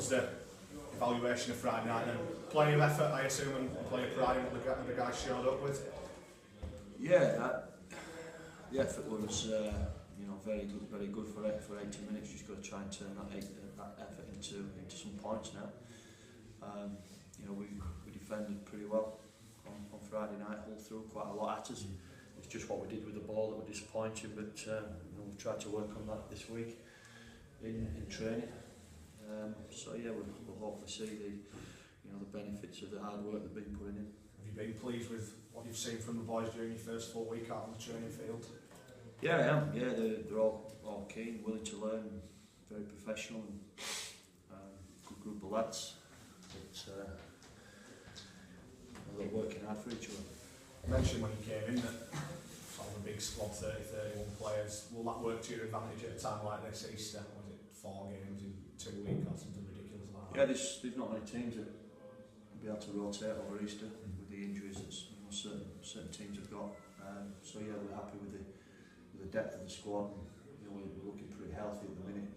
was the evaluation of Friday night? And plenty of effort, I assume, and plenty of pride in what the guys showed up with. Yeah, the effort was very good for 80 minutes. Just got to try and turn that effort into some points now. We defended pretty well on Friday night, all through quite a lot at us. It's just what we did with the ball that were disappointing, but we've tried to work on that this week in training. We'll hopefully see the benefits of the hard work they've been putting in. Have you been pleased with what you've seen from the boys during your first full week out on the training field? Yeah, I am. Yeah, they're all keen, willing to learn, very professional, and good group of lads. They're working hard for each other. You mentioned when you came in that sort of a big squad, 31 players. Will that work to your advantage at a time like this? Easter, was it 4 games in 2 weeks or something ridiculous like that? Yeah, there's not many teams that will be able to rotate over Easter with the injuries that certain teams have got. We're happy with the depth of the squad. And, we're looking pretty healthy at the minute.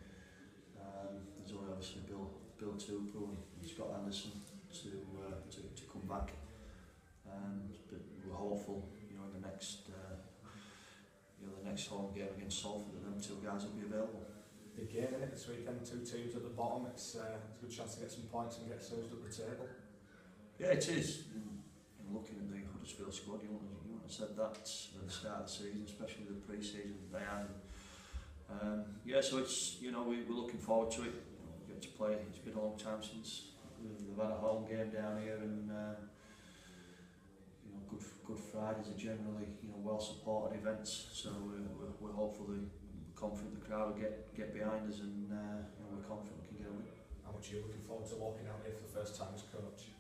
There's only obviously Bill Tupou and Scott Anderson to come back. But we're hopeful, in the next home game against Salford, that them 2 guys will be available. Big game in it this weekend, 2 teams at the bottom. It's a good chance to get some points and get surged up the table. Yeah, it is. And looking at the Huddersfield squad, you wouldn't have said that at the start of the season, especially the pre-season they had. So it's we're looking forward to it. We get to play. It's been a long time since we've had a home game down here, and Good Fridays are generally well supported events. So we're hopefully confident the crowd will get behind us, and we're confident we can get a win. How much are you looking forward to walking out here for the first time as coach?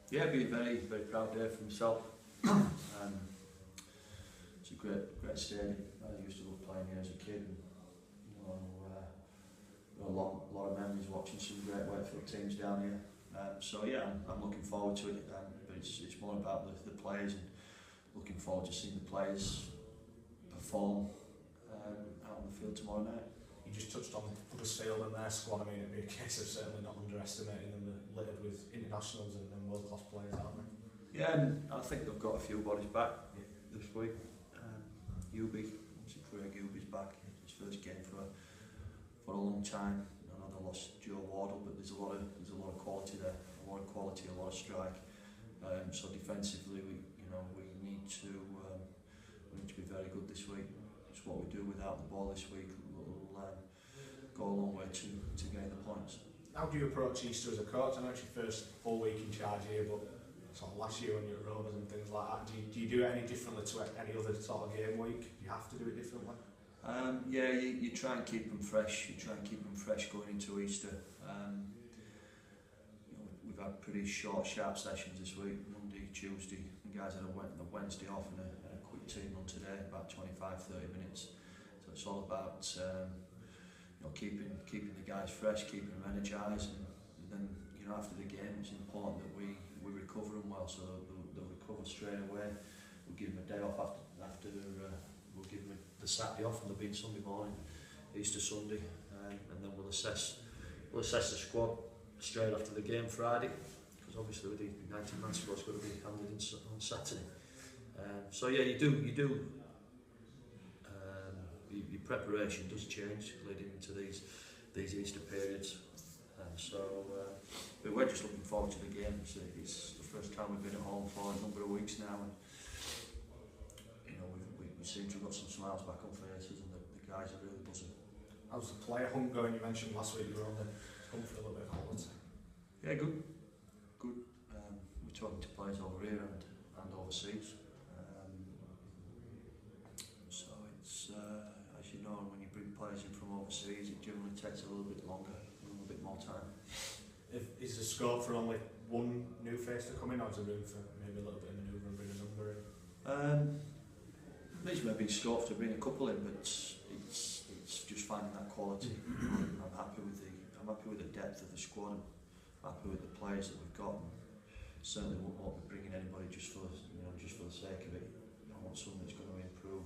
Yeah, it'll be a very, very proud day for myself. It's a great stadium. I used to love playing here as a kid, and a lot of memories watching some great Wakefield teams down here. I'm looking forward to it. But it's more about the players, and looking forward to seeing the players perform out on the field tomorrow night. You just touched on Huddersfield and their squad. I mean, it'd be a case of certainly not underestimating them. They're littered with internationals and world-class players, aren't they? Yeah, and I think they've got a few bodies back this week. Craig Uby's back. His first game for a long time. I know they lost Joe Wardle, but there's a lot of quality there. A lot of quality, a lot of strike. So defensively, we need to be very good this week. It's what we do without the ball this week. We'll go a long way to gain the points. How do you approach Easter as a coach? I know it's your first full week in charge here, but sort of last year when you were at Rovers and things like that, do you do it any differently to any other sort of game week? Do you have to do it differently? You try and keep them fresh. You try and keep them fresh going into Easter. We've had pretty short, sharp sessions this week. Monday, Tuesday. The guys had a Wednesday off and a quick team run today, about 25-30 minutes. So it's all about keeping the guys fresh, keeping them energised, and then after the game it's important that we recover them well, so they'll recover straight away. We'll give them a day off after we'll give them the Saturday off, and they'll be in Sunday morning, Easter Sunday, and then we'll assess the squad straight after the game Friday, because obviously with the 19-man squad's got to be handed in on Saturday. Your preparation does change leading into these Easter periods, but we're just looking forward to the game. It's the first time we've been at home for a number of weeks now, and we seem to have got some smiles back on faces, and the guys are really buzzing. How's the player hunt going? You mentioned last week you were on the come for a little bit of holiday. Yeah, good. We're talking to players over here and overseas. It's as you know, when you bring players in from overseas, it generally takes a little bit longer, a little bit more time. Is there scope for only one new face to come in, or is there room for maybe a little bit of manoeuvre and bring a number in? There's maybe scope to bring a couple in, but it's just finding that quality. I'm happy with the depth of the squad. I'm happy with the players that we've got. And certainly won't be bringing anybody just for the sake of it. I want someone that's going to improve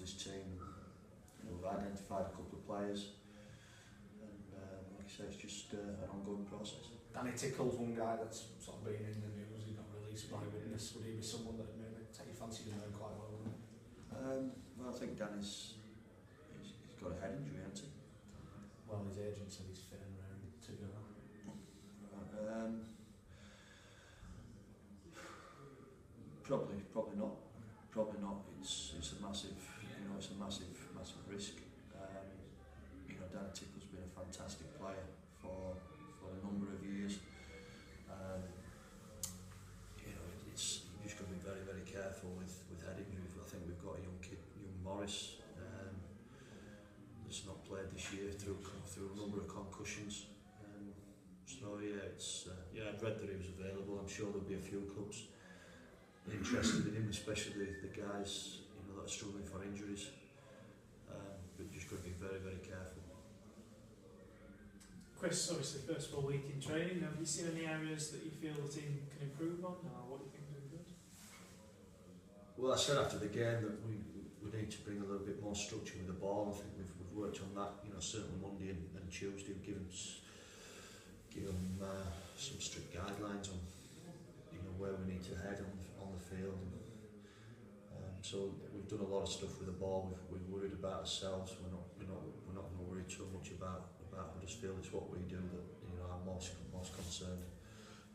this team. We've identified a couple of players, and like I say, it's just an ongoing process. Danny Tickle's one guy that's sort of been in the news. He got released by witness. Would he be someone that maybe take your fancy to know quite well? Well, I think Danny's he's got a head injury, hasn't he? Well, his agent said he's fit and ready to go. Probably not. Probably not. It's a massive, it's a massive risk. Dan Tickle's been a fantastic player for a number of years. It's you just got to be very, very careful with head injuries. I think we've got a young kid, young Morris, that's not played this year through a number of concussions. So I've read that he was available. I'm sure there'll be a few clubs interested in him, especially the guys that are struggling for injuries. But just got to be very, very careful. Chris, obviously first full week in training, have you seen any areas that you feel the team can improve on, or what do you think is good? Well, I said after the game that we need to bring a little bit more structure with the ball. I think we've worked on that, certainly Monday and Tuesday. We've given some strict guidelines on where we need to head on the field. So we've done a lot of stuff with the ball. We've worried about ourselves. We're not going to worry too much about Huddersfield. It's what we do that I'm most concerned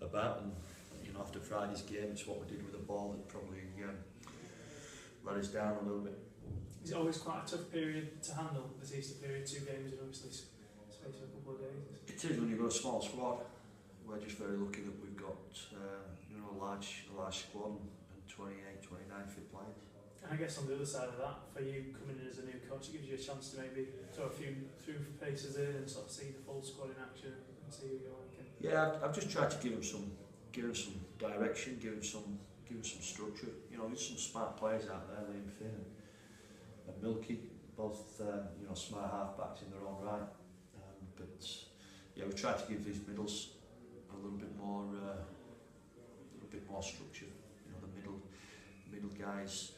about. And after Friday's game, it's what we did with the ball that probably let us down a little bit. Is it always quite a tough period to handle, this Easter period, 2 games in obviously space of a couple of days? It is when you've got a small squad. We're just very lucky that we've got a large squad and 28, 29 fit players. And I guess on the other side of that, for you coming in as a new coach, it gives you a chance to maybe throw a few paces in and sort of see the full squad in action and see who you're liking. Yeah, I've just tried to give him some direction, give him some structure. There's some smart players out there, Liam Finn and Milky, both smart half-backs in their own right. But we tried to give these middles a little bit more structure. The middle guys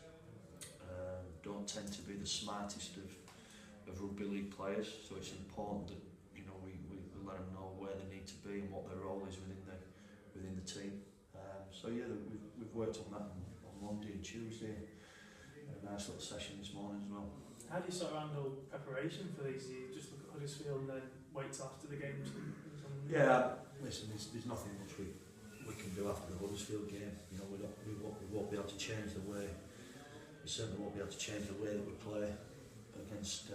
don't tend to be the smartest of rugby league players, so it's important that we let them know where they need to be and what their role is within the team. We've worked on that on Monday and Tuesday. A nice little session this morning as well. How do you sort of handle preparation for these? Do you just look at Huddersfield and then wait till after the games? Yeah, listen, there's nothing much we can do after the Huddersfield game. We won't be able to change the way. We certainly won't be able to change the way that we play against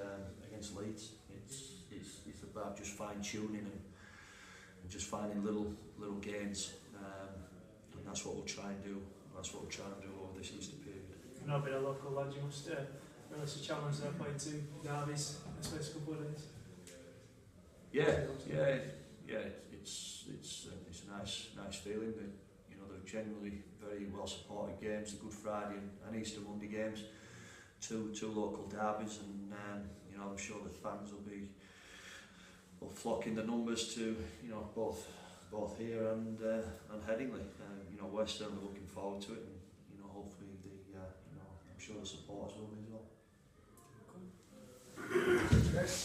Leeds. It's about just fine tuning and just finding little gains, and that's what we'll try and do. That's what we're trying to do over this Easter period. I know being a local lad, you must relish a challenge there, playing 2 derbies in the space of a couple of days. Yeah. It's a nice feeling. They're generally very well supported games. The Good Friday and Easter Monday games, two local derbies, and I'm sure the fans will flock in the numbers to both here and Headingley. We're certainly looking forward to it, and hopefully I'm sure the supporters will be as well. Cool.